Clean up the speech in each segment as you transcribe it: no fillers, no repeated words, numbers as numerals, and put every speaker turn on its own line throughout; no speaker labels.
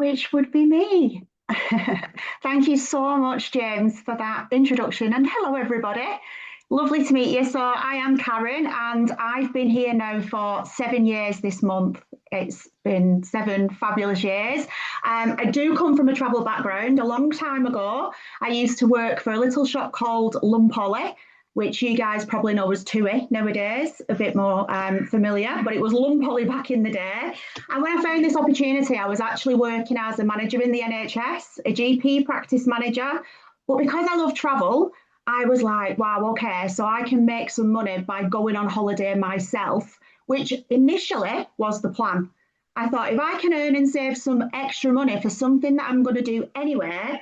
which would be me. Thank you so much, James, for that introduction. And hello, everybody. Lovely to meet you. So, I am Karen, and I've been here now for 7 years this month. It's been 7 fabulous years. I do come from a travel background. A long time ago, I used to work for a little shop called Lumpolly, which you guys probably know as TUI nowadays, a bit more familiar, but it was Lumpolly back in the day. And when I found this opportunity, I was actually working as a manager in the NHS, a GP practice manager. But because I love travel, I was like, wow, okay, so I can make some money by going on holiday myself, which initially was the plan. I thought if I can earn and save some extra money for something that I'm going to do anyway,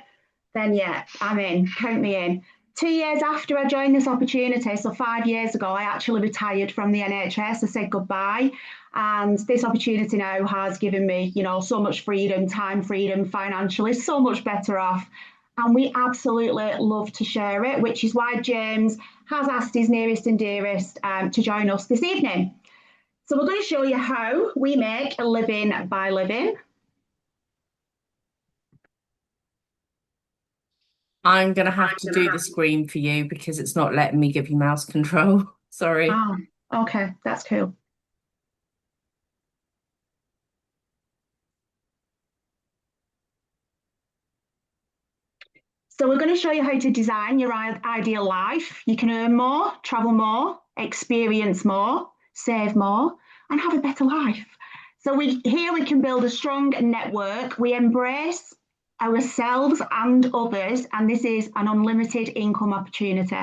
then yeah, I'm in, count me in. 2 years after I joined this opportunity, so 5 years ago, I actually retired from the NHS. I said goodbye. And this opportunity now has given me, so much freedom, time freedom, financially, so much better off. And we absolutely love to share it, which is why James has asked his nearest and dearest to join us this evening. So we're going to show you how we make a living by living.
I'm going to have to do the screen for you because it's not letting me give you mouse control. Sorry.
Oh, okay, that's cool. So we're going to show you how to design your ideal life. You can earn more, travel more, experience more, save more, and have a better life. So here we can build a strong network. We embrace ourselves and others, and this is an unlimited income opportunity.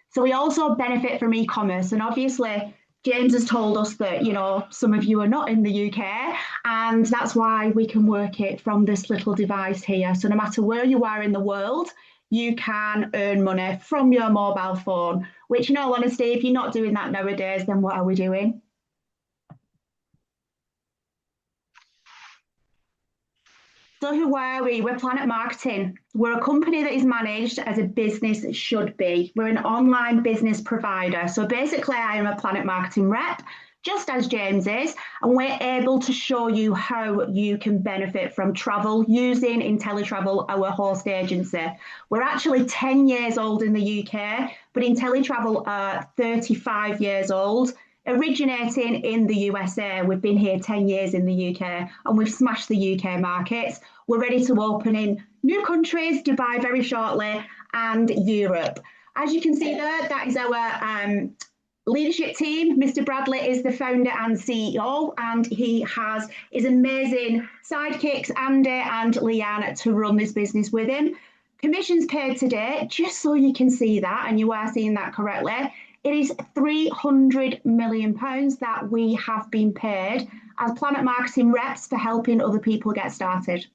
So we also benefit from e-commerce, and obviously James has told us that some of you are not in the UK, and that's why we can work it from this little device here. So no matter where you are in the world, you can earn money from your mobile phone, which in all honesty, if you're not doing that nowadays, then what are we doing? So who are we? We're Planet Marketing. We're a company that is managed as a business should be. We're an online business provider. So basically, I am a Planet Marketing rep, just as James is, and we're able to show you how you can benefit from travel using IntelliTravel, our host agency. We're actually 10 years old in the UK, but IntelliTravel are 35 years old, originating in the USA. We've been here 10 years in the UK and we've smashed the UK markets. We're ready to open in new countries, Dubai very shortly, and Europe. As you can see there, that is our leadership team. Mr. Bradley is the founder and CEO, and he has his amazing sidekicks, Andy and Leanne, to run this business with him. Commissions paid today, just so you can see that, and you are seeing that correctly. It is £300 million that we have been paid as Planet Marketing reps for helping other people get started.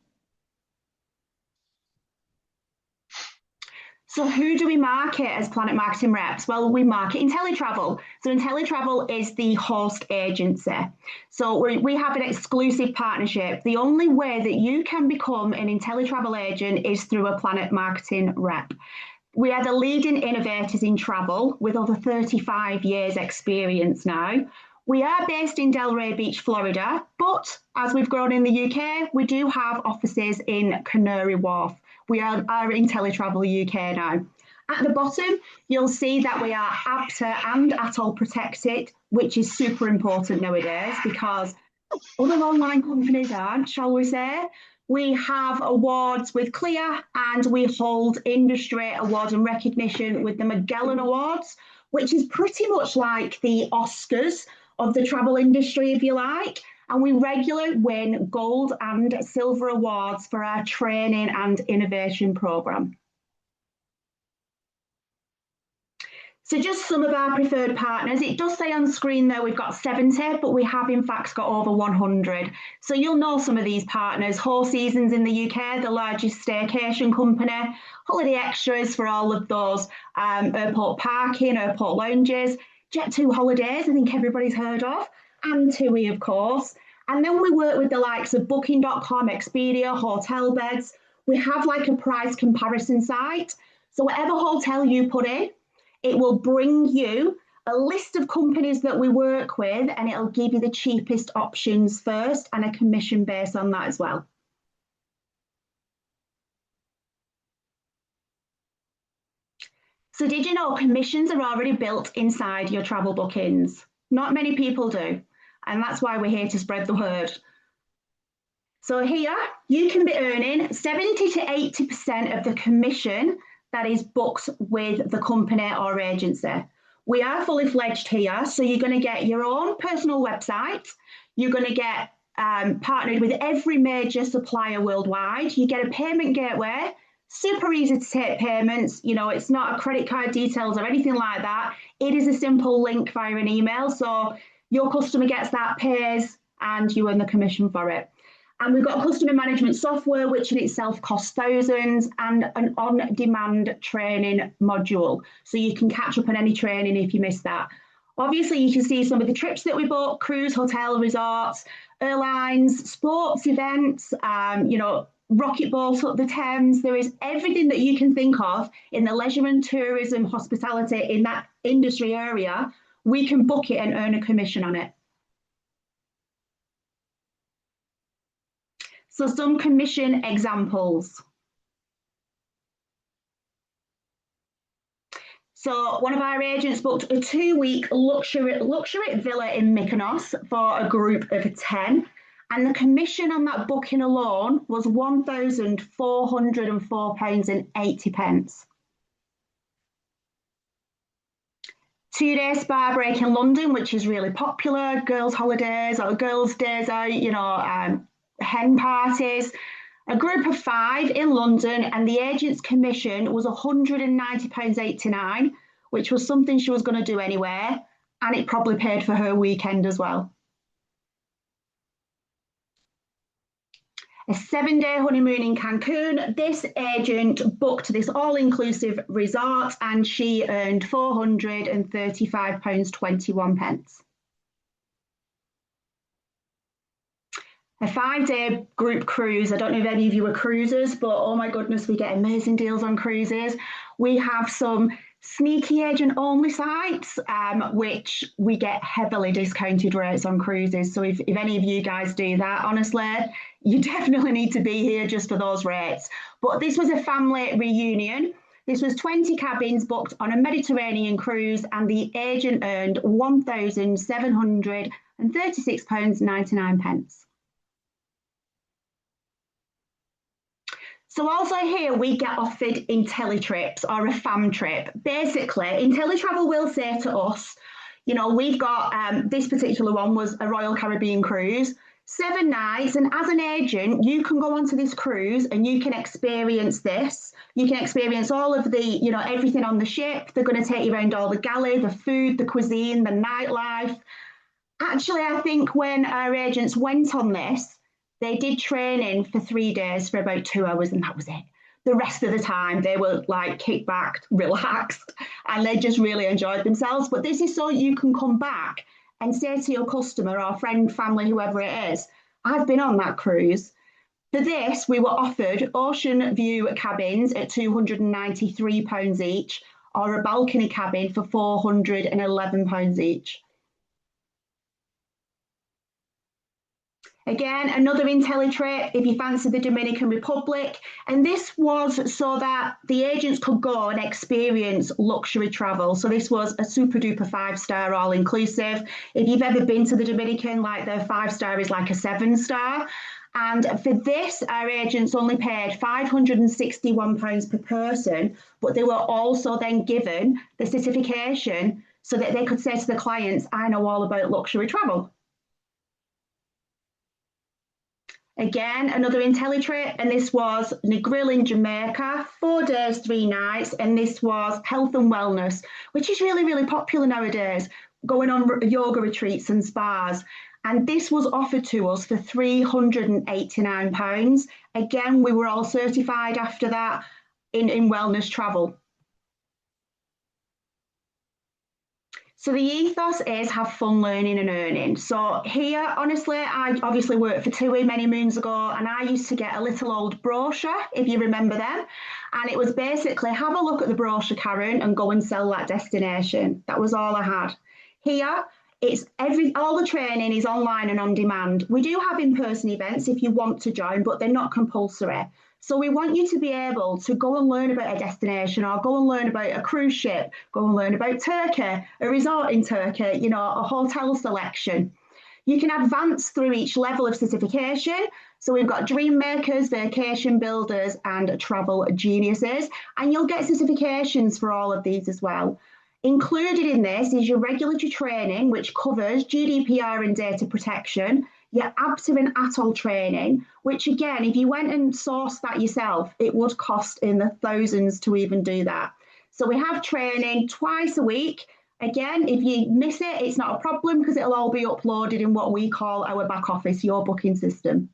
So who do we market as Planet Marketing reps? Well, we market IntelliTravel. So IntelliTravel is the host agency. So we have an exclusive partnership. The only way that you can become an IntelliTravel agent is through a Planet Marketing rep. We are the leading innovators in travel with over 35 years experience now. We are based in Delray Beach, Florida, but as we've grown in the UK, we do have offices in Canary Wharf. We are IntelliTravel UK now. At the bottom, you'll see that we are APTA and ATOL protected, which is super important nowadays because other online companies aren't, shall we say. We have awards with CLIA and we hold industry awards and recognition with the Magellan Awards, which is pretty much like the Oscars of the travel industry, if you like. And we regularly win gold and silver awards for our training and innovation programme. So just some of our preferred partners. It does say on screen there we've got 70, but we have in fact got over 100. So you'll know some of these partners. Four Seasons in the UK, the largest staycation company. Holiday Extras for all of those airport parking, airport lounges. Jet2 Holidays, I think everybody's heard of. And TUI, of course. And then we work with the likes of Booking.com, Expedia, Hotel Beds. We have like a price comparison site. So whatever hotel you put in, it will bring you a list of companies that we work with and it'll give you the cheapest options first and a commission base on that as well. So did you know commissions are already built inside your travel bookings? Not many people do, and that's why we're here to spread the word. So here you can be earning 70 to 80% of the commission that is booked with the company or agency. We are fully fledged here, so you're going to get your own personal website. You're going to get partnered with every major supplier worldwide. You get a payment gateway, super easy to take payments. You know, it's not a credit card details or anything like that. It is a simple link via an email. So your customer gets that, pays, and you earn the commission for it. And we've got a customer management software, which in itself costs thousands, and an on-demand training module. So you can catch up on any training if you miss that. Obviously, you can see some of the trips that we book: cruise, hotel, resorts, airlines, sports events, you know, rocket boats up the Thames. There is everything that you can think of in the leisure and tourism, hospitality, in that industry area. We can book it and earn a commission on it. So some commission examples. So one of our agents booked a 2-week luxury villa in Mykonos for a group of 10. And the commission on that booking alone was £1,404.80. 2-day spa break in London, which is really popular, girls' holidays or girls' days out, you know, hen parties. A group of 5 in London, and the agent's commission was £190.89, which was something she was going to do anyway, and it probably paid for her weekend as well. A 7-day honeymoon in Cancun. This agent booked this all-inclusive resort, and she earned £435.21. A 5-day group cruise. I don't know if any of you are cruisers, but oh my goodness, we get amazing deals on cruises. We have some sneaky agent only sites, which we get heavily discounted rates on cruises. So if any of you guys do that, honestly, you definitely need to be here just for those rates. But this was a family reunion. This was 20 cabins booked on a Mediterranean cruise, and the agent earned £1,736.99. So also here we get offered IntelliTrips or a fam trip. Basically, IntelliTravel will say to us, you know, we've got this particular one was a Royal Caribbean cruise, 7 nights, and as an agent, you can go onto this cruise and you can experience this. You can experience all of the, you know, everything on the ship. They're going to take you around all the galley, the food, the cuisine, the nightlife. Actually, I think when our agents went on this, they did training for 3 days for about 2 hours, and that was it. The rest of the time, they were like kicked back, relaxed, and they just really enjoyed themselves. But this is so you can come back and say to your customer or friend, family, whoever it is, I've been on that cruise. For this, we were offered ocean view cabins at £293 each, or a balcony cabin for £411 each. Again, another IntelliTrip if you fancy the Dominican Republic. And this was so that the agents could go and experience luxury travel. So this was a super duper 5-star all inclusive. If you've ever been to the Dominican, like their 5-star is like a 7-star. And for this, our agents only paid £561 per person, but they were also then given the certification so that they could say to the clients, I know all about luxury travel. Again, another IntelliTrip, and this was Negril in Jamaica, 4 days, 3 nights, and this was health and wellness, which is really, really popular nowadays, going on yoga retreats and spas. And this was offered to us for £389. Again, we were all certified after that in wellness travel. So the ethos is have fun learning and earning. So here, honestly, I obviously worked for TUI many moons ago, and I used to get a little old brochure, if you remember them. And it was basically have a look at the brochure, Karen, and go and sell that destination. That was all I had. Here, it's all the training is online and on demand. We do have in-person events if you want to join, but they're not compulsory. So we want you to be able to go and learn about a destination, or go and learn about a cruise ship, go and learn about Turkey, a resort in Turkey, you know, a hotel selection. You can advance through each level of certification. So we've got dream makers, vacation builders, and travel geniuses. And you'll get certifications for all of these as well. Included in this is your regulatory training, which covers GDPR and data protection, your ABTA and ATOL training, which again, if you went and sourced that yourself, it would cost in the thousands to even do that. So we have training twice a week. Again, if you miss it, it's not a problem because it'll all be uploaded in what we call our back office, your booking system.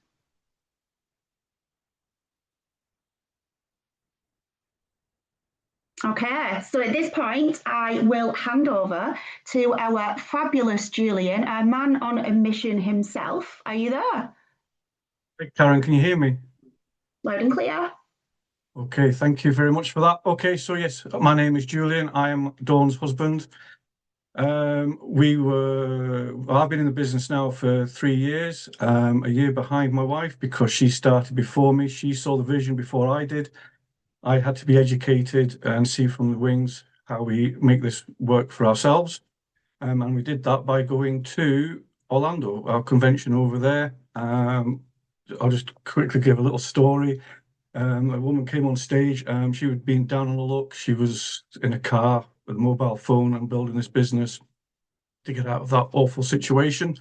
Okay, so at this point, I will hand over to our fabulous Julian, a man on a mission himself. Are you there?
Hey, Karen, can you hear me?
Loud and clear.
Okay, thank you very much for that. Okay, so yes, my name is Julian. I am Dawn's husband. I've been in the business now for 3 years, a year behind my wife because she started before me. She saw the vision before I did. I had to be educated and see from the wings how we make this work for ourselves. And we did that by going to Orlando, our convention over there. I'll just quickly give a little story. A woman came on stage. She had been down on the luck. She was in a car with a mobile phone and building this business to get out of that awful situation,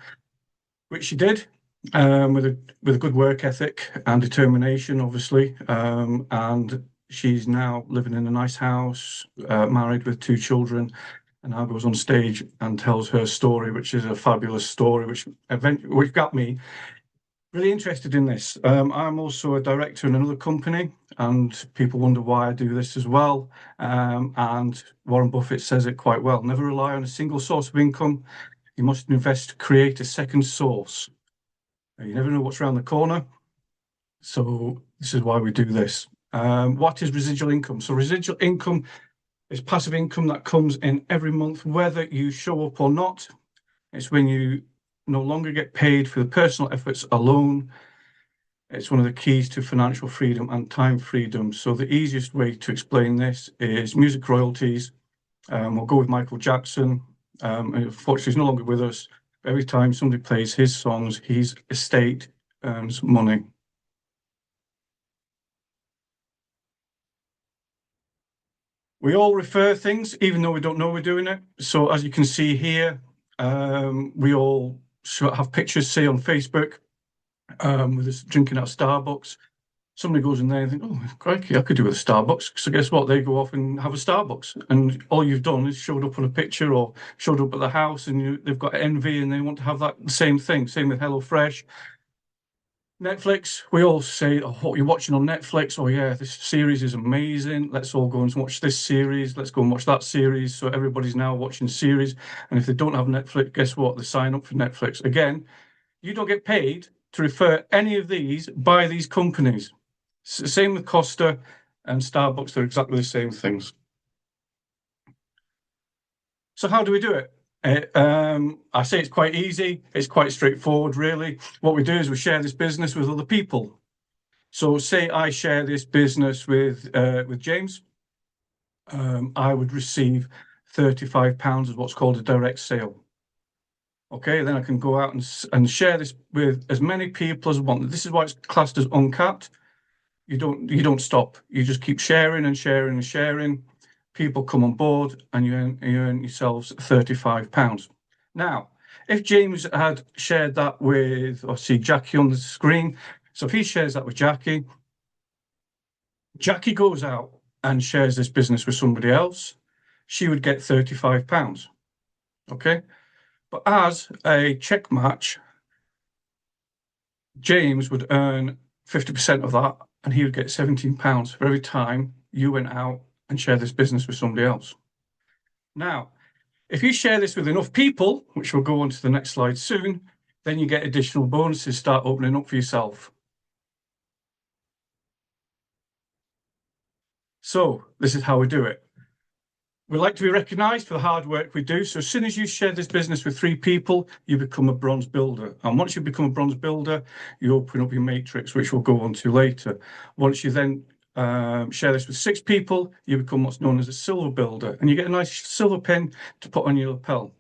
which she did with a good work ethic and determination, obviously. And she's now living in a nice house, married with 2 children, and now goes on stage and tells her story, which is a fabulous story, which got me really interested in this. I'm also a director in another company, and people wonder why I do this as well. And Warren Buffett says it quite well: never rely on a single source of income. You must invest to create a second source. You never know what's around the corner. So this is why we do this. What is residual income? So residual income is passive income that comes in every month, whether you show up or not. It's when you no longer get paid for the personal efforts alone. It's one of the keys to financial freedom and time freedom. So the easiest way to explain this is music royalties. We'll go with Michael Jackson. Unfortunately, he's no longer with us. Every time somebody plays his songs, his estate earns money. We all refer things, even though we don't know we're doing it. So as you can see here, we all have pictures, say on Facebook, with us drinking at Starbucks. Somebody goes in there and think, oh, crikey, I could do with a Starbucks. So guess what? They go off and have a Starbucks. And all you've done is showed up on a picture or showed up at the house, and they've got envy and they want to have that same thing. Same with HelloFresh. Netflix, we all say, oh, what you're watching on Netflix? Oh, yeah, this series is amazing. Let's all go and watch this series. Let's go and watch that series. So everybody's now watching series. And if they don't have Netflix, guess what? They sign up for Netflix. Again, you don't get paid to refer any of these by these companies. Same with Costa and Starbucks. They're exactly the same things. So how do we do it? I say it's quite easy. It's quite straightforward, really. What we do is we share this business with other people. So say I share this business with James. I would receive £35 as what's called a direct sale. Okay, then I can go out and share this with as many people as I want. This is why it's classed as uncapped. You don't stop. You just keep sharing and sharing and sharing. People come on board and you earn yourselves £35. Now, if James had shared that with, or see Jackie on the screen, so if he shares that with Jackie, Jackie goes out and shares this business with somebody else, she would get £35. Okay? But as a check match, James would earn 50% of that, and he would get £17 for every time you went out and shared this business with somebody else. Now, if you share this with enough people, which we'll go on to the next slide soon, then you get additional bonuses start opening up for yourself. So this is how we do it. We like to be recognised for the hard work we do. So as soon as you share this business with 3 people, you become a bronze builder. And once you become a bronze builder, you open up your matrix, which we'll go on to later. Once you then share this with 6 people, you become what's known as a silver builder. And you get a nice silver pin to put on your lapel.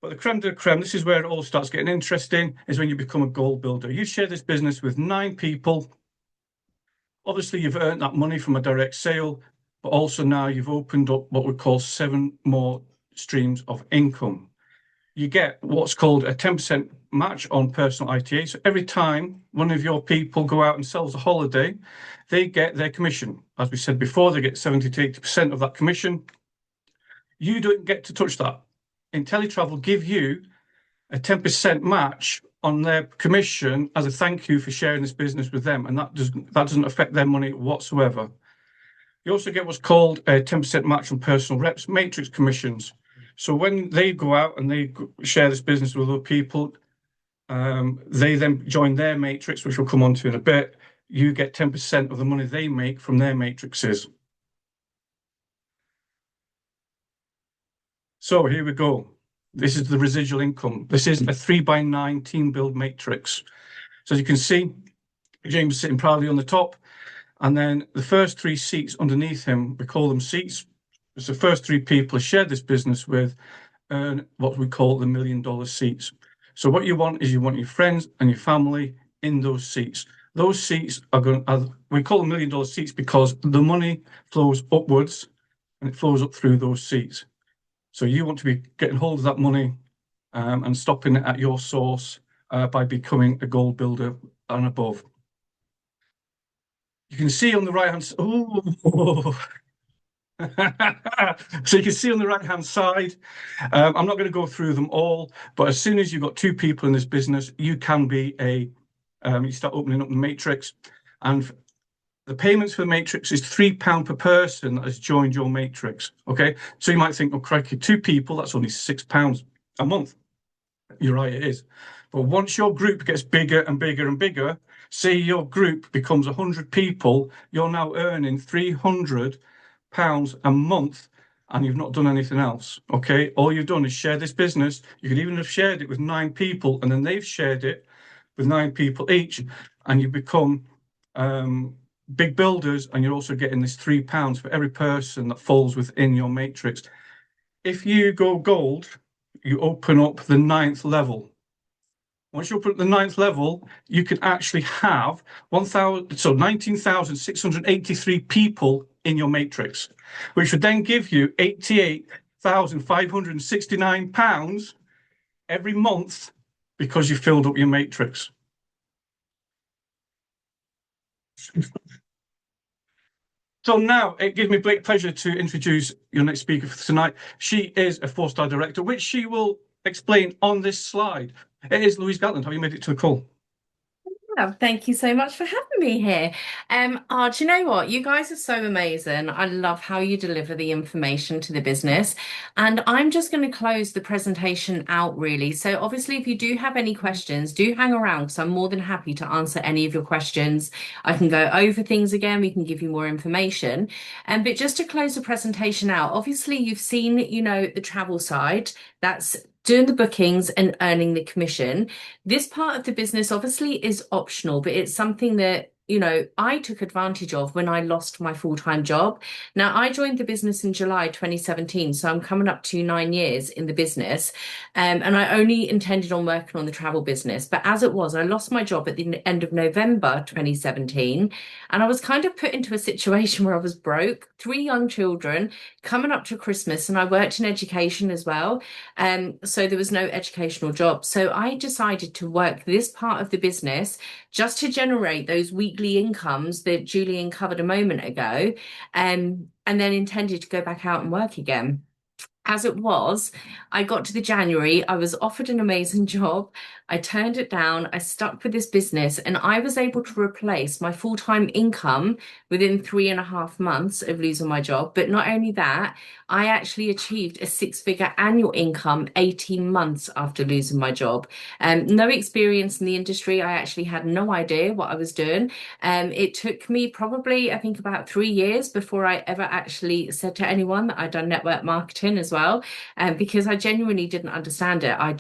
But the creme de la creme, this is where it all starts getting interesting, is when you become a gold builder. You share this business with 9 people. Obviously, you've earned that money from a direct sale, but also now you've opened up what we call 7 more streams of income. You get what's called a 10% match on personal ITA. So every time one of your people go out and sells a holiday, they get their commission. As we said before, they get 70 to 80% of that commission. You don't get to touch that. IntelliTravel give you a 10% match on their commission as a thank you for sharing this business with them, and that doesn't affect their money whatsoever. You also get what's called a 10% match on personal reps matrix commissions. So when they go out and they share this business with other people, they then join their matrix, which we'll come on to in a bit. You get 10% of the money they make from their matrices. So here we go. This is the residual income. This is a 3x9 team build matrix. So as you can see, James is sitting proudly on the top. And then the first 3 seats underneath him, we call them seats. It's the first 3 people who shared this business with earn what we call the $1 million seats. So what you want is you want your friends and your family in those seats. Those seats are we call them $1 million seats because the money flows upwards and it flows up through those seats. So you want to be getting hold of that money and stopping it at your source by becoming a gold builder and above. You can see on the right hand side. So you can see on the right hand side. I'm not going to go through them all, but as soon as you've got 2 people in this business, you can be you start opening up the matrix, and the payments for the matrix is £3 per person that has joined your matrix. Okay, so you might think, oh crikey, 2 people, that's only £6 a month. You're right, it is. But once your group gets bigger and bigger and bigger, say your group becomes 100 people, you're now earning £300 a month, and you've not done anything else. Okay, all you've done is share this business. You could even have shared it with 9 people, and then they've shared it with 9 people each, and you become big builders, and you're also getting this £3 for every person that falls within your matrix. If you go gold, you open up the 9th level. Once you open up the 9th level, you can actually have 19,683 people in your matrix, which would then give you £88,569 every month because you filled up your matrix. So now it gives me great pleasure to introduce your next speaker for tonight. She is a 4-star director, which she will explain on this slide. It is Louise Gatland. Have you made it to the call?
Thank you so much for having me here. Do you know what? You guys are so amazing. I love how you deliver the information to the business. And I'm just going to close the presentation out really. So obviously, if you do have any questions, do hang around because I'm more than happy to answer any of your questions. I can go over things again. We can give you more information. But just to close the presentation out, obviously you've seen, the travel side. That's doing the bookings and earning the commission. This part of the business obviously is optional, but it's something that, I took advantage of when I lost my full-time job. Now, I joined the business in July 2017, so I'm coming up to 9 years in the business. And I only intended on working on the travel business. But as it was, I lost my job at the end of November 2017. And I was kind of put into a situation where I was broke, 3 young children, coming up to Christmas, and I worked in education as well. So there was no educational job. So I decided to work this part of the business just to generate those weekly incomes that Julian covered a moment ago, and then intended to go back out and work again. As it was, I got to the January, I was offered an amazing job. I turned it down. I stuck with this business and I was able to replace my full-time income within 3.5 months of losing my job. But not only that, I actually achieved a six-figure annual income 18 months after losing my job. No experience in the industry. I actually had no idea what I was doing. It took me probably, I think, about 3 years before I ever actually said to anyone that I'd done network marketing as well, because I genuinely didn't understand it. I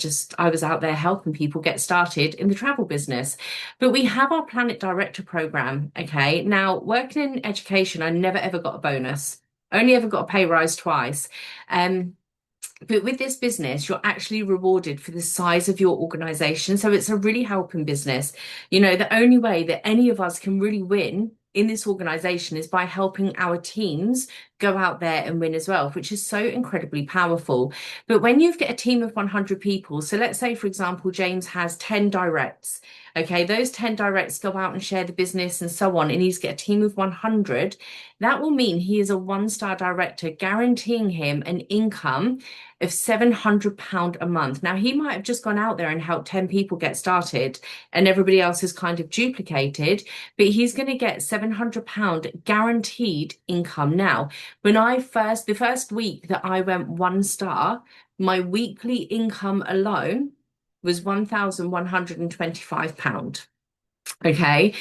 was out there helping people get started in the travel business. But we have our Planet Director program. Okay. Now, working in education, I never ever got a bonus. Only ever got a pay rise twice. But with this business, you're actually rewarded for the size of your organization. So it's a really helping business. You know, the only way that any of us can really win in this organization is by helping our teams go out there and win as well, which is so incredibly powerful. But when you've got a team of 100 people, so let's say, for example, James has 10 directs. Okay, those 10 directs go out and share the business and so on, and he's got a team of 100. That will mean he is a one-star director, guaranteeing him an income of £700 a month. Now, he might have just gone out there and helped 10 people get started and everybody else is kind of duplicated, but he's going to get £700 guaranteed income. Now, the first week that I went 1 star, my weekly income alone was £1,125. Okay,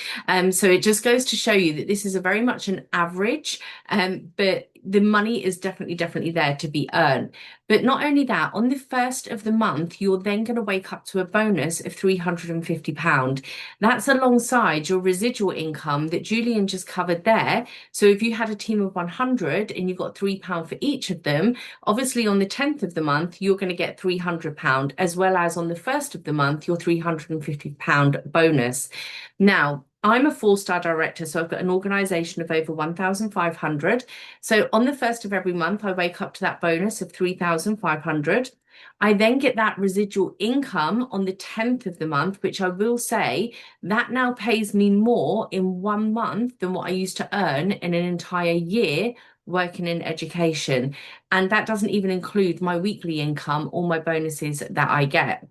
so it just goes to show you that this is a very much an average, but the money is definitely there to be earned. But not only that, on the first of the month, you're then going to wake up to a bonus of £350. That's alongside your residual income that Julian just covered there. So if you had a team of 100 and you got £3 for each of them, obviously on the 10th of the month, you're going to get £300, as well as on the first of the month, your £350 bonus. Now, I'm a 4-star director, so I've got an organization of over 1,500. So on the first of every month, I wake up to that bonus of 3,500. I then get that residual income on the 10th of the month, which I will say that now pays me more in 1 month than what I used to earn in an entire year working in education. And that doesn't even include my weekly income or my bonuses that I get.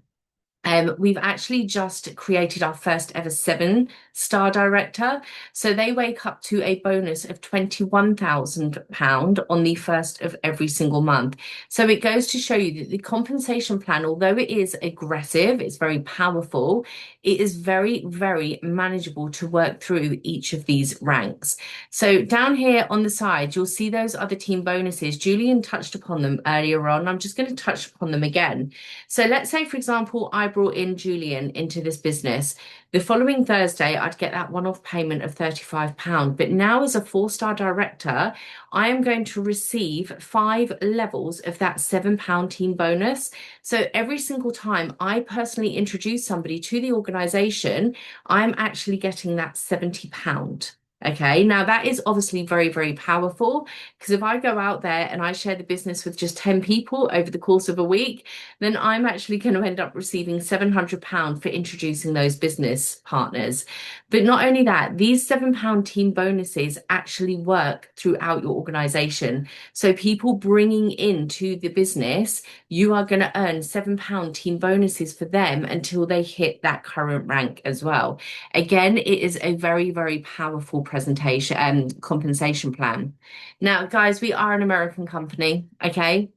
We've actually just created our first ever 7-star director. So they wake up to a bonus of £21,000 on the first of every single month. So it goes to show you that the compensation plan, although it is aggressive, it's very powerful, it is very, very manageable to work through each of these ranks. So down here on the side, you'll see those other team bonuses. Julian touched upon them earlier on. I'm just going to touch upon them again. So let's say, for example, I brought in Julian into this business. The following Thursday, I'd get that one-off payment of £35. But now as a 4-star director, I am going to receive 5 levels of that £7 team bonus. So every single time I personally introduce somebody to the organization, I'm actually getting that £70. Okay, now that is obviously very, very powerful, because if I go out there and I share the business with just 10 people over the course of a week, then I'm actually going to end up receiving £700 for introducing those business partners. But not only that, these £7 team bonuses actually work throughout your organization. So people bringing into the business, you are going to earn £7 team bonuses for them until they hit that current rank as well. Again, it is a very, very powerful presentation and compensation plan. Now, guys, we are an American company, okay?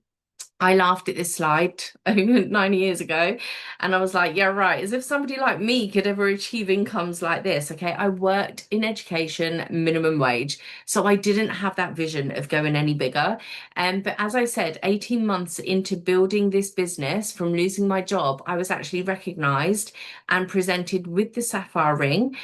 I laughed at this slide 9 years ago and I was like, yeah, right. As if somebody like me could ever achieve incomes like this. Okay. I worked in education, minimum wage. So I didn't have that vision of going any bigger. But as I said, 18 months into building this business from losing my job, I was actually recognized and presented with the Sapphire Ring,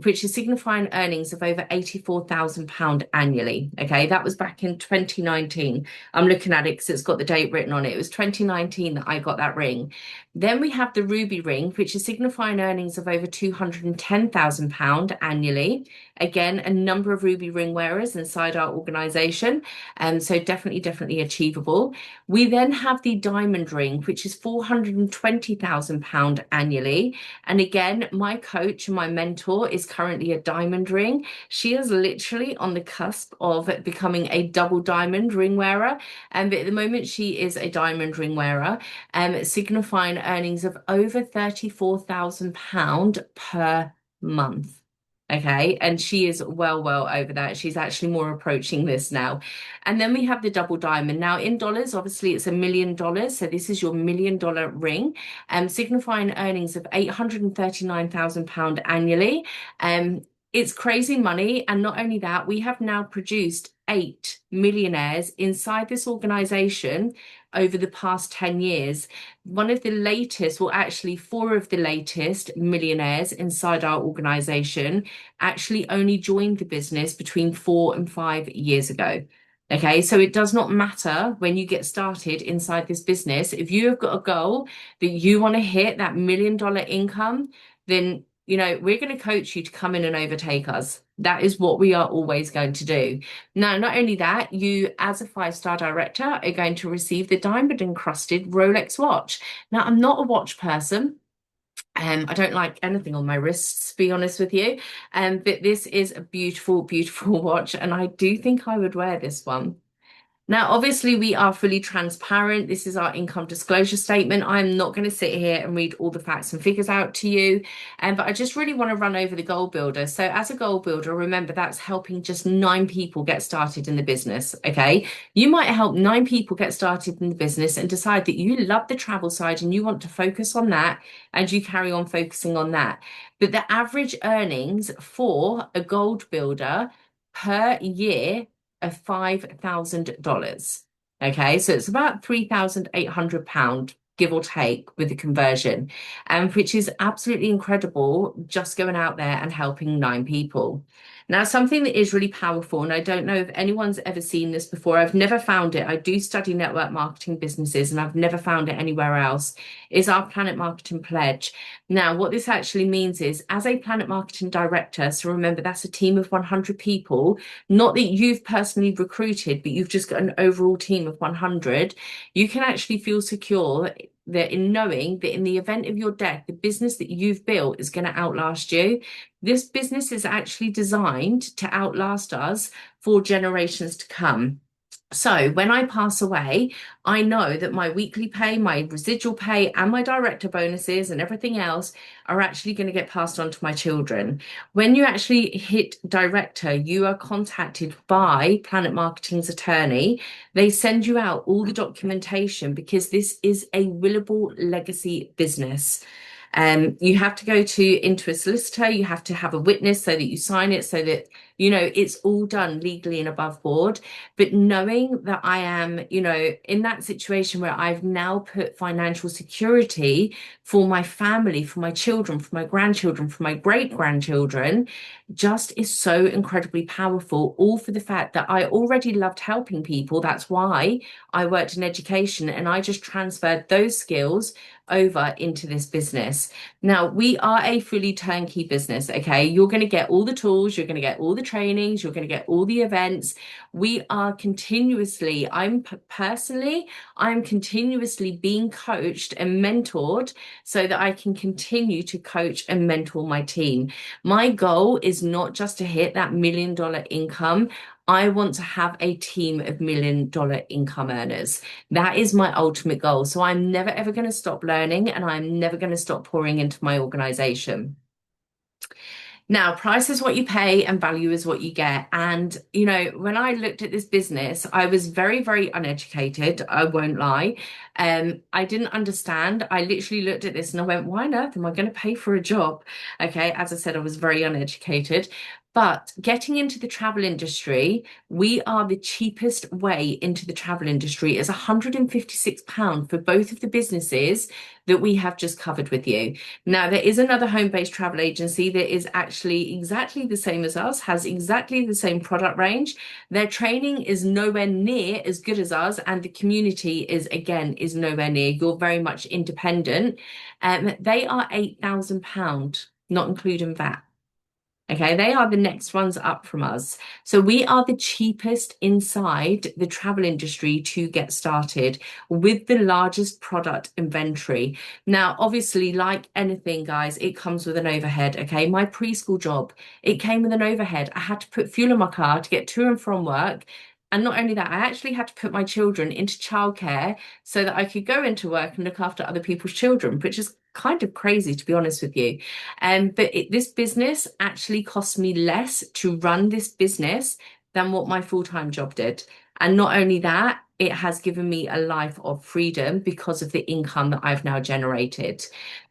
which is signifying earnings of over £84,000 annually. Okay. That was back in 2019. I'm looking at it because it's got the date written on it. It was 2019 that I got that ring. Then we have the Ruby Ring, which is signifying earnings of over £210,000 annually. Again, a number of ruby ring wearers inside our organization. So definitely achievable. We then have the diamond ring, which is £420,000 annually. And again, my coach and my mentor is currently a diamond ring. She is literally on the cusp of becoming a double diamond ring wearer. But at the moment, she is a diamond ring wearer, signifying earnings of over £34,000 per month. Okay, and she is well over that. She's actually more approaching this now. And then we have the double diamond. Now in dollars, obviously it's $1 million. So this is your $1 million ring, signifying earnings of £839,000 annually. It's crazy money. And not only that, we have now produced 8 millionaires inside this organization over the past 10 years. One of the latest, well, actually 4 of the latest millionaires inside our organization actually only joined the business between 4 and 5 years ago. Okay, so it does not matter when you get started inside this business. If you have got a goal that you want to hit that $1 million income, then we're going to coach you to come in and overtake us. That is what we are always going to do. Now, not only that, you as a 5-star director are going to receive the diamond encrusted Rolex watch. Now, I'm not a watch person. I don't like anything on my wrists, to be honest with you. But this is a beautiful watch, and I do think I would wear this one. Now, obviously, we are fully transparent. This is our income disclosure statement. I'm not going to sit here and read all the facts and figures out to you, but I just really want to run over the goal builder. So as a goal builder, remember that's helping just 9 people get started in the business, okay? You might help 9 people get started in the business and decide that you love the travel side and you want to focus on that, and you carry on focusing on that. But the average earnings for a gold builder per year of $5,000. Okay, so it's about £3,800, give or take, with the conversion, which is absolutely incredible, just going out there and helping 9 people. Now, something that is really powerful, and I don't know if anyone's ever seen this before, I've never found it. I do study network marketing businesses and I've never found it anywhere else, is our Planet Marketing Pledge. Now, what this actually means is, as a Planet Marketing Director, so remember that's a team of 100 people, not that you've personally recruited, but you've just got an overall team of 100, you can actually feel secure that in knowing that in the event of your death, the business that you've built is going to outlast you. This business is actually designed to outlast us for generations to come. So when I pass away, I know that my weekly pay, my residual pay, and my director bonuses and everything else are actually going to get passed on to my children. When you actually hit director, you are contacted by Planet Marketing's attorney. They send you out all the documentation because this is a willable legacy business. You have to go into a solicitor, you have to have a witness so that you sign it, so that it's all done legally and above board. But knowing that I am in that situation where I've now put financial security for my family, for my children, for my grandchildren, for my great-grandchildren, just is so incredibly powerful, all for the fact that I already loved helping people. That's why I worked in education, and I just transferred those skills over into this business. Now, we are a fully turnkey business, okay? You're going to get all the tools, you're going to get all the trainings, you're going to get all the events. We are continuously, I'm continuously being coached and mentored so that I can continue to coach and mentor my team. My goal is not just to hit that $1 million income. I want to have a team of $1 million income earners. That is my ultimate goal. So I'm never, ever going to stop learning, and I'm never going to stop pouring into my organization. Now, price is what you pay and value is what you get. And, when I looked at this business, I was very, very uneducated. I won't lie. I didn't understand. I literally looked at this and I went, why on earth am I going to pay for a job? Okay. As I said, I was very uneducated. But getting into the travel industry, we are the cheapest way into the travel industry. Is £156 for both of the businesses that we have just covered with you. Now, there is another home-based travel agency that is actually exactly the same as us, has exactly the same product range. Their training is nowhere near as good as us, and the community is nowhere near. You're very much independent. They are £8,000, not including VAT. Okay, they are the next ones up from us. So we are the cheapest inside the travel industry to get started with the largest product inventory. Now, obviously, like anything, guys, it comes with an overhead. Okay, my preschool job, it came with an overhead. I had to put fuel in my car to get to and from work. And not only that, I actually had to put my children into childcare so that I could go into work and look after other people's children, which is kind of crazy, to be honest with you. But this business actually cost me less to run this business than what my full-time job did. And not only that, it has given me a life of freedom because of the income that I've now generated.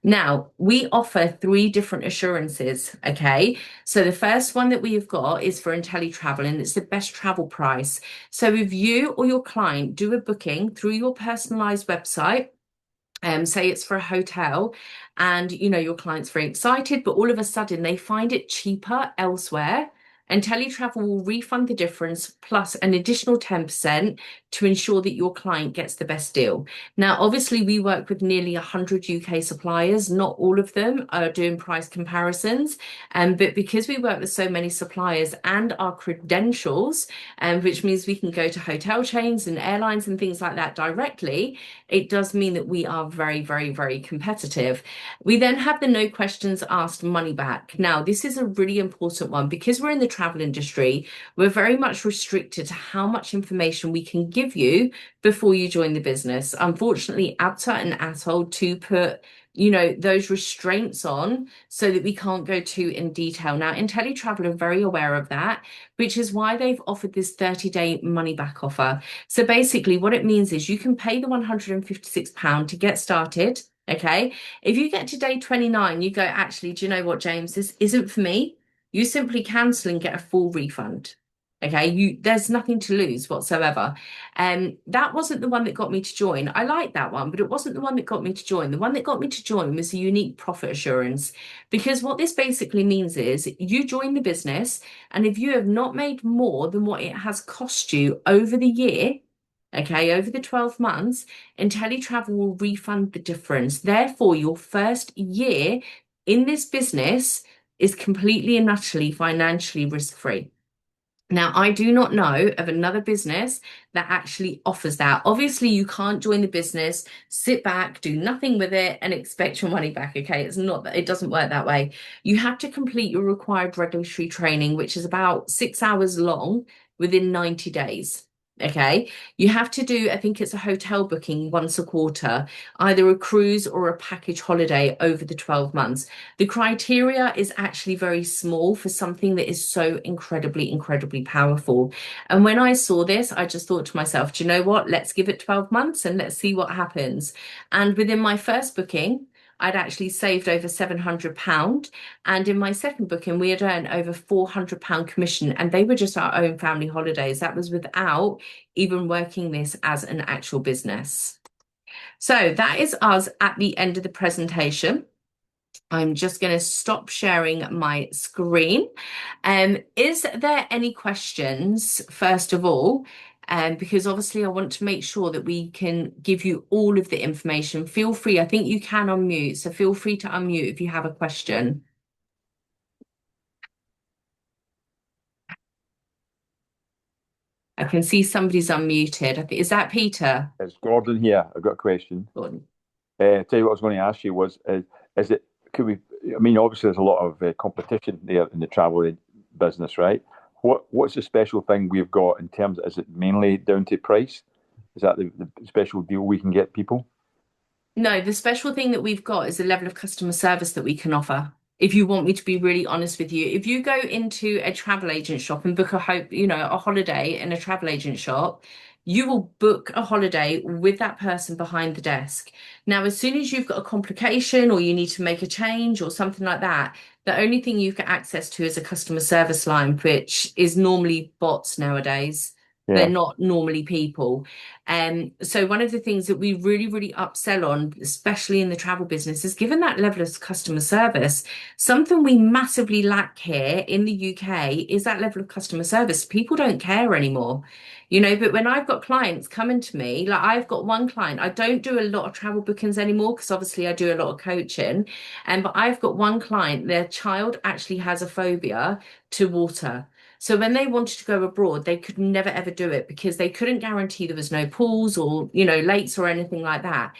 Now, we offer 3 different assurances, okay? So the first one that we have got is for IntelliTravel, and it's the best travel price. So if you or your client do a booking through your personalized website, say it's for a hotel, and your client's very excited, but all of a sudden they find it cheaper elsewhere, and IntelliTravel will refund the difference plus an additional 10% to ensure that your client gets the best deal. Now, obviously, we work with nearly 100 UK suppliers. Not all of them are doing price comparisons, but because we work with so many suppliers and our credentials, which means we can go to hotel chains and airlines and things like that directly, it does mean that we are very, very, very competitive. We then have the no questions asked money back. Now, this is a really important one because we're in the travel industry. We're very much restricted to how much information we can give you before you join the business. Unfortunately, ABTA and ATOL to put those restraints on so that we can't go too in detail. Now, IntelliTravel are very aware of that, which is why they've offered this 30-day money back offer. So basically what it means is you can pay the £156 to get started. Okay. If you get to day 29, you go, actually, do you know what, James, this isn't for me. You simply cancel and get a full refund. Okay, there's nothing to lose whatsoever. That wasn't the one that got me to join. I liked that one, but it wasn't the one that got me to join. The one that got me to join was a unique profit assurance, because what this basically means is you join the business, and if you have not made more than what it has cost you over the year, okay, over the 12 months, IntelliTravel will refund the difference. Therefore, your first year in this business is completely and utterly financially risk-free. Now, I do not know of another business that actually offers that. Obviously, you can't join the business, sit back, do nothing with it, and expect your money back. Okay, it's not that, it doesn't work that way. You have to complete your required regulatory training, which is about 6 hours long, within 90 days. Okay, you have to do, I think it's a hotel booking once a quarter, either a cruise or a package holiday over the 12 months. The criteria is actually very small for something that is so incredibly, incredibly powerful. And when I saw this, I just thought to myself, do you know what? Let's give it 12 months and let's see what happens. And within my first booking, I'd actually saved over £700. And in my second booking, we had earned over £400 commission, and they were just our own family holidays. That was without even working this as an actual business. So that is us at the end of the presentation. I'm just going to stop sharing my screen. Is there any questions, first of all? Because obviously I want to make sure that we can give you all of the information. Feel free, I think you can unmute, so feel free to unmute if you have a question. I can see somebody's unmuted. I think, is that Peter?
It's Gordon here. I've got a question.
Gordon.
Tell you what I was going to ask you was, is it, could we, I mean, obviously there's a lot of competition there in the travel business, right? What's the special thing we've got in terms of, is it mainly down to price? Is that the special deal we can get people?
No, the special thing that we've got is the level of customer service that we can offer. If you want me to be really honest with you, if you go into a travel agent shop and book a holiday in a travel agent shop, you will book a holiday with that person behind the desk. Now, as soon as you've got a complication or you need to make a change or something like that, the only thing you've got access to is a customer service line, which is normally bots nowadays. They're
Yeah.
not normally people. So one of the things that we really, really upsell on, especially in the travel business, is given that level of customer service. Something we massively lack here in the UK is that level of customer service. People don't care anymore, but when I've got clients coming to me, like I've got one client, I don't do a lot of travel bookings anymore because obviously I do a lot of coaching. But I've got one client, their child actually has a phobia to water. So when they wanted to go abroad, they could never ever do it because they couldn't guarantee there was no pools or, lakes or anything like that.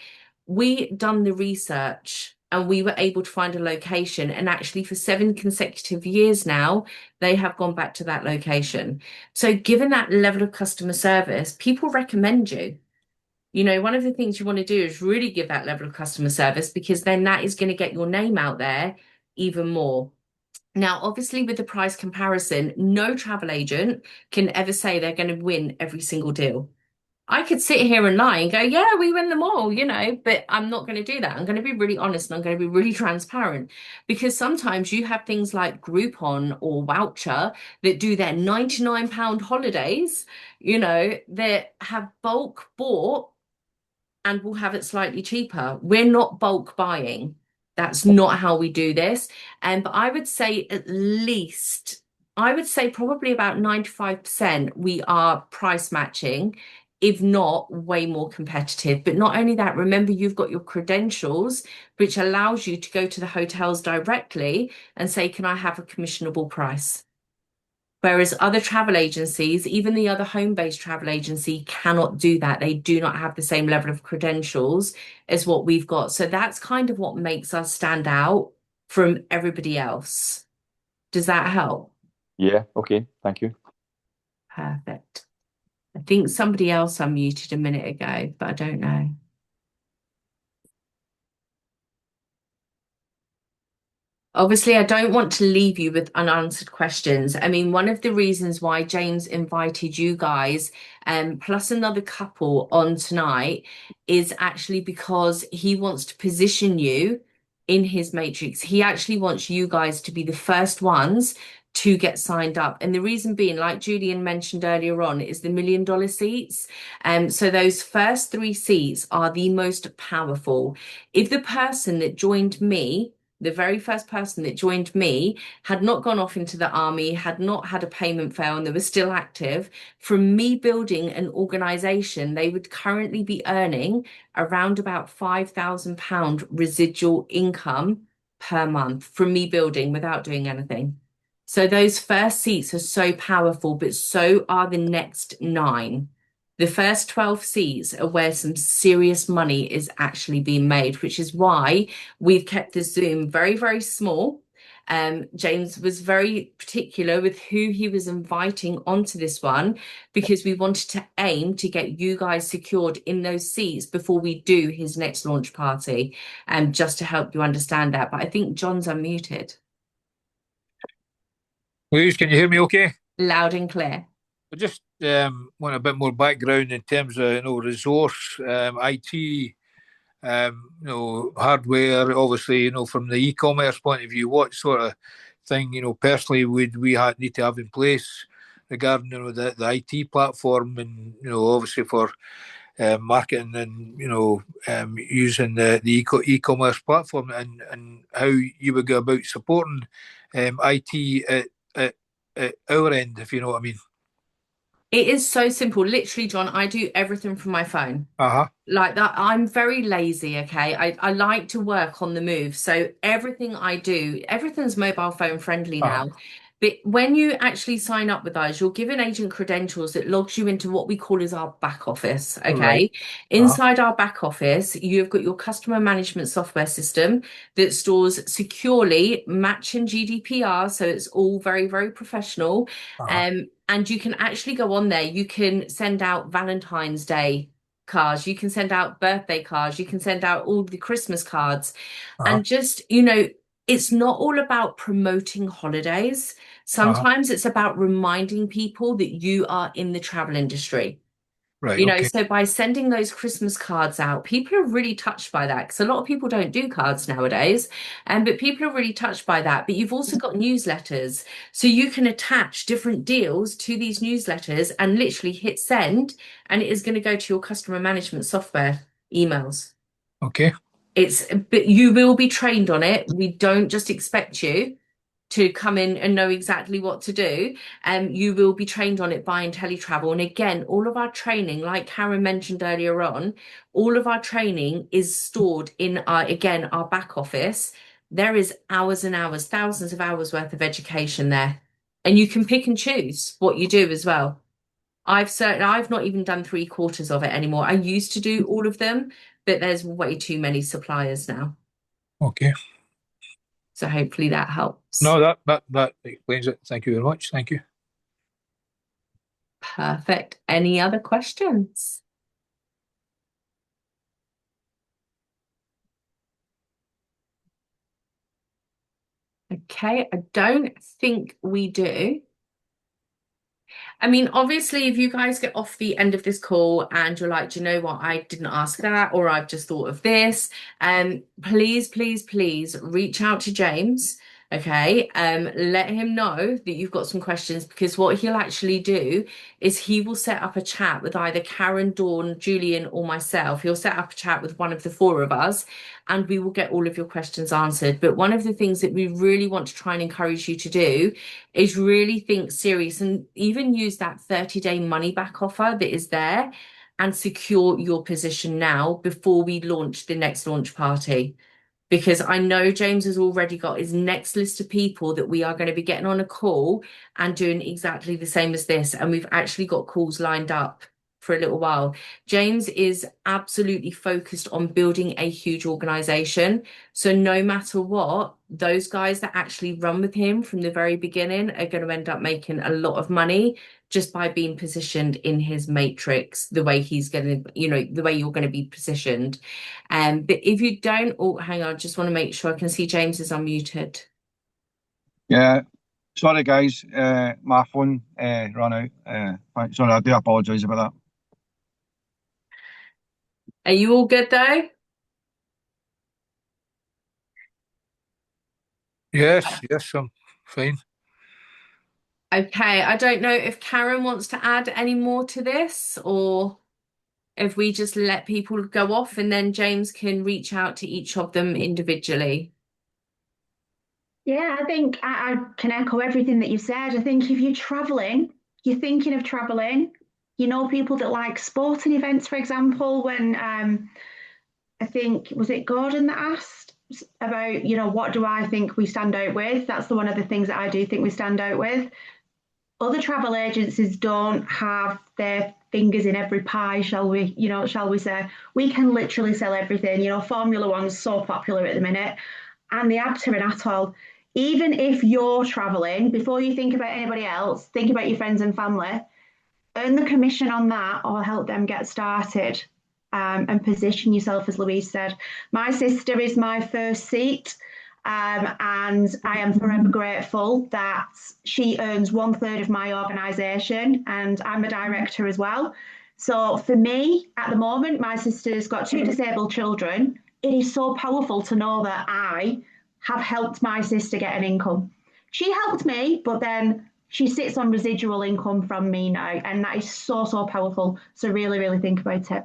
We done the research and we were able to find a location. And actually, for 7 consecutive years now, they have gone back to that location. So given that level of customer service, people recommend you. One of the things you want to do is really give that level of customer service because then that is going to get your name out there even more. Now, obviously, with the price comparison, no travel agent can ever say they're going to win every single deal. I could sit here and lie and go, yeah, we win them all, but I'm not going to do that. I'm going to be really honest and I'm going to be really transparent because sometimes you have things like Groupon or Voucher that do their £99 holidays, that have bulk bought and will have it slightly cheaper. We're not bulk buying. That's not how we do this. But I would say probably about 95% we are price matching, if not way more competitive. But not only that, remember you've got your credentials, which allows you to go to the hotels directly and say, can I have a commissionable price? Whereas other travel agencies, even the other home-based travel agency, cannot do that. They do not have the same level of credentials as what we've got. So that's kind of what makes us stand out from everybody else. Does that help?
Yeah. Okay. Thank you.
Perfect. I think somebody else unmuted a minute ago, but I don't know. Obviously, I don't want to leave you with unanswered questions. I mean, one of the reasons why James invited you guys, plus another couple on tonight, is actually because he wants to position you in his matrix. He actually wants you guys to be the first ones to get signed up. And the reason being, like Julian mentioned earlier on, is the $1 million seats. So those first 3 seats are the most powerful. If the person that joined me, the very first person that joined me, had not gone off into the army, had not had a payment fail, and they were still active, from me building an organization, they would currently be earning around about £5,000 residual income per month from me building without doing anything. So those first seats are so powerful, but so are the next 9. The first 12 seats are where some serious money is actually being made, which is why we've kept the Zoom very, very small. James was very particular with who he was inviting onto this one because we wanted to aim to get you guys secured in those seats before we do his next launch party, just to help you understand that. But I think John's unmuted.
Louise, can you hear me okay?
Loud and clear.
I just want a bit more background in terms of resource, IT, hardware. Obviously, from the e-commerce point of view, what sort of thing, personally, would we need to have in place regarding the IT platform, and obviously for marketing and using the e-commerce platform, and how you would go about supporting IT at our end, if you know what I mean.
It is so simple. Literally, John, I do everything from my phone.
Uh-huh.
Like that. I'm very lazy, okay? I like to work on the move. So everything I do, everything's mobile phone friendly now. But when you actually sign up with us, you're given agent credentials that logs you into what we call as our back office, okay?
Right.
Inside our back office, you've got your customer management software system that stores securely matching GDPR, so it's all very, very professional. And you can actually go on there. You can send out Valentine's Day cards, you can send out birthday cards, you can send out all the Christmas cards. And just, it's not all about promoting holidays. Sometimes it's about reminding people that you are in the travel industry.
Right.
You know,
Okay.
so by sending those Christmas cards out, people are really touched by that because a lot of people don't do cards nowadays. But people are really touched by that. But you've also got newsletters. So you can attach different deals to these newsletters and literally hit send, and it is going to go to your customer management software emails.
Okay.
But you will be trained on it. We don't just expect you to come in and know exactly what to do. You will be trained on it by IntelliTravel. And again, all of our training, like Karen mentioned earlier on, all of our training is stored in our back office. There is hours and hours, thousands of hours worth of education there. And you can pick and choose what you do as well. I've not even done 3/4 of it anymore. I used to do all of them, but there's way too many suppliers now.
Okay.
So hopefully that helps.
No, that explains it. Thank you very much. Thank you.
Perfect. Any other questions? Okay, I don't think we do. I mean, obviously, if you guys get off the end of this call and you're like, do you know what, I didn't ask that, or I've just thought of this, please, please, please reach out to James. Okay, let him know that you've got some questions, because what he'll actually do is he will set up a chat with either Karen, Dawn, Julian, or myself. He'll set up a chat with one of the four of us, and we will get all of your questions answered. But one of the things that we really want to try and encourage you to do is really think serious and even use that 30-day money back offer that is there and secure your position now before we launch the next launch party. Because I know James has already got his next list of people that we are going to be getting on a call and doing exactly the same as this. And we've actually got calls lined up for a little while. James is absolutely focused on building a huge organization. So no matter what, those guys that actually run with him from the very beginning are going to end up making a lot of money just by being positioned in his matrix, the way he's going to, the way you're going to be positioned. But if you don't, oh, hang on, I just want to make sure I can see James is unmuted.
Yeah, sorry guys, my phone ran out. Sorry, I do apologise about that.
Are you all good though?
Yes, I'm fine.
Okay, I don't know if Karen wants to add any more to this, or if we just let people go off and then James can reach out to each of them individually.
Yeah, I think I can echo everything that you said. I think if you're traveling, you're thinking of traveling, people that like sporting events, for example, when I think, was it Gordon that asked about, what do I think we stand out with? That's one of the things that I do think we stand out with. Other travel agencies don't have their fingers in every pie, shall we say. We can literally sell everything. Formula One's so popular at the minute, and the ABTA and ATOL. Even if you're traveling, before you think about anybody else, think about your friends and family. Earn the commission on that or help them get started, and position yourself, as Louise said. My sister is my first seat. And I am forever grateful that she earns 1/3 of my organisation, and I'm a director as well. So for me, at the moment, my sister's got 2 disabled children. It is so powerful to know that I have helped my sister get an income. She helped me, but then she sits on residual income from me now, and that is so, so powerful. So really, really think about it.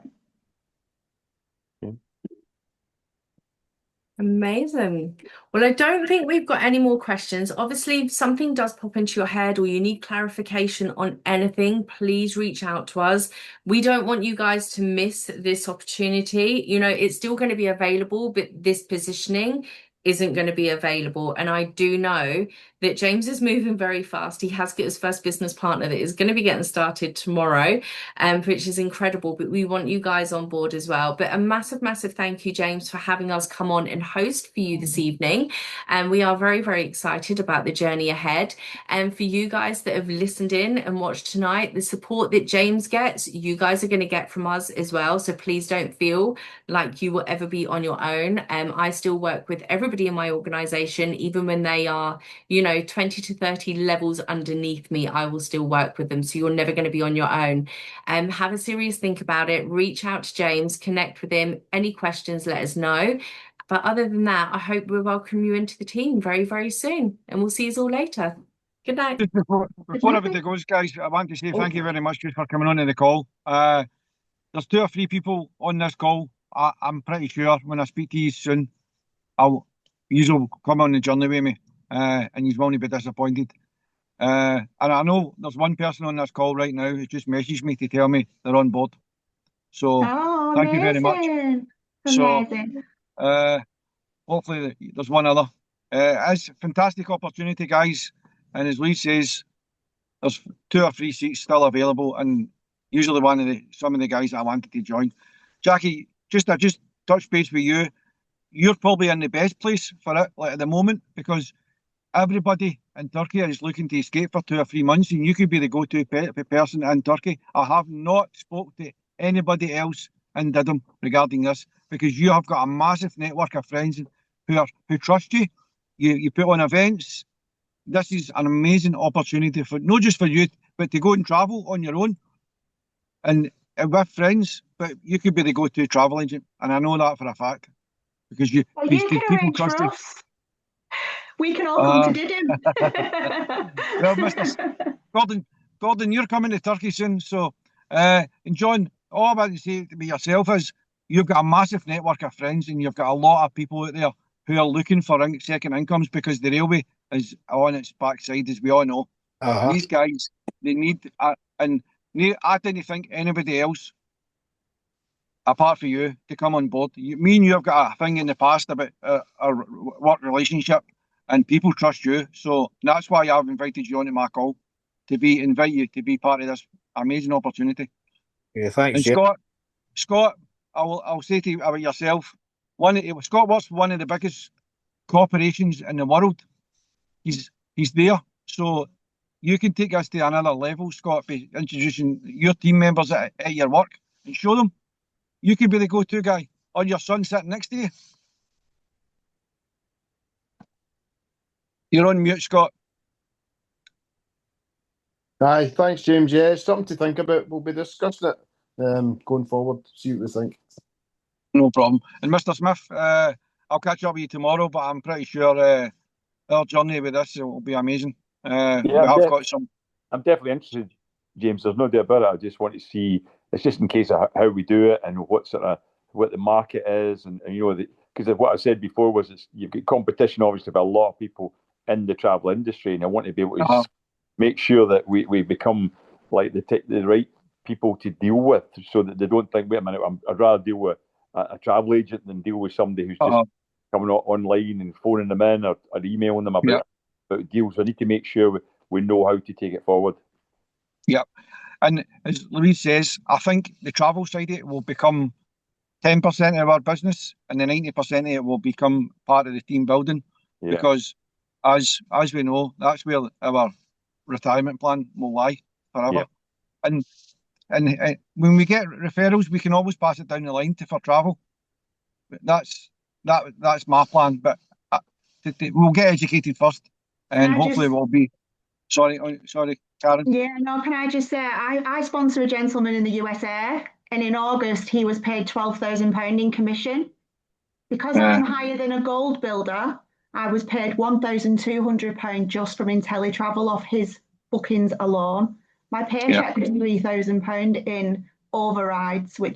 Amazing. Well, I don't think we've got any more questions. Obviously, if something does pop into your head or you need clarification on anything, please reach out to us. We don't want you guys to miss this opportunity. It's still going to be available, but this positioning isn't going to be available. And I do know that James is moving very fast. He has got his first business partner that is going to be getting started tomorrow, which is incredible. But we want you guys on board as well. But a massive, massive thank you, James, for having us come on and host for you this evening. And we are very, very excited about the journey ahead. And for you guys that have listened in and watched tonight, the support that James gets, you guys are going to get from us as well. So please don't feel like you will ever be on your own. I still work with everybody everybody in my organization, even when they are, 20 to 30 levels underneath me, I will still work with them. So you're never going to be on your own. Have a serious think about it. Reach out to James, connect with him. Any questions, let us know. But other than that, I hope we'll welcome you into the team very, very soon. And we'll see you all later. Good night.
Just before everybody goes, guys, I want to say thank you very much just for coming on to the call. There's 2 or 3 people on this call. I'm pretty sure when I speak to you soon, you will come on the journey with me, and you won't be disappointed. And I know there's one person on this call right now who just messaged me to tell me they're on board. So thank you very much.
Amazing.
So hopefully there's one other. It's a fantastic opportunity, guys. And as Lee says, there's 2 or 3 seats still available, and usually some of the guys I wanted to join. Jackie, I just touch base with you. You're probably in the best place for it, like at the moment, because everybody in Turkey is looking to escape for 2 or 3 months, and you could be the go-to person in Turkey. I have not spoke to anybody else in Didham regarding this, because you have got a massive network of friends who trust you. You put on events. This is an amazing opportunity for not just for you, but to go and travel on your own and with friends. But you could be the go-to travel agent, and I know that for a fact, because
You
these
can
people
arrange
trust
for
you.
us. We can all come to Didham.
Well, Mr. Gordon, you're coming to Turkey soon, so and John, all I want to say to yourself is you've got a massive network of friends, and you've got a lot of people out there who are looking for second incomes, because the railway is on its backside, as we all know. These guys, they need, and I didn't think anybody else, apart from you, to come on board. Me and you have got a thing in the past about our work relationship, and people trust you. So that's why I've invited you onto my call, invite you to be part of this amazing opportunity.
Yeah, thanks.
And Scott, I'll say to you about yourself. Scott works for one of the biggest corporations in the world. He's there, so you can take us to another level, Scott, by introducing your team members at your work and show them you could be the go-to guy, or your son sitting next to you. You're on mute, Scott.
Aye, thanks, James. Yeah, it's something to think about. We'll be discussing it going forward, see what we think.
No problem. And Mr. Smith, I'll catch up with you tomorrow, but I'm pretty sure our journey with this will be amazing.
I'm definitely interested, James. There's no doubt about it. I just want to see. It's just in case of how we do it and what the market is, and because what I said before was you've got competition, obviously, with a lot of people in the travel industry, and I want to be able to make sure that we become like the right people to deal with, so that they don't think, wait a minute, I'd rather deal with a travel agent than deal with somebody who's just coming online and phoning them in or emailing them about deals. I need to make sure we know how to take it forward.
Yep. And as Louise says, I think the travel side of it will become 10% of our business, and the 90% of it will become part of the team building, because as we know, that's where our retirement plan will lie forever. And when we get referrals, we can always pass it down the line for travel. That's my plan. But we'll get educated first, and hopefully we'll be. Sorry, Karen.
Yeah, no, can I just say, I sponsor a gentleman in the USA, and in August he was paid £12,000 in commission. Because I'm higher than a gold builder, I was paid £1,200 just from IntelliTravel off his bookings alone. My paycheck was £3,000 in overrides, which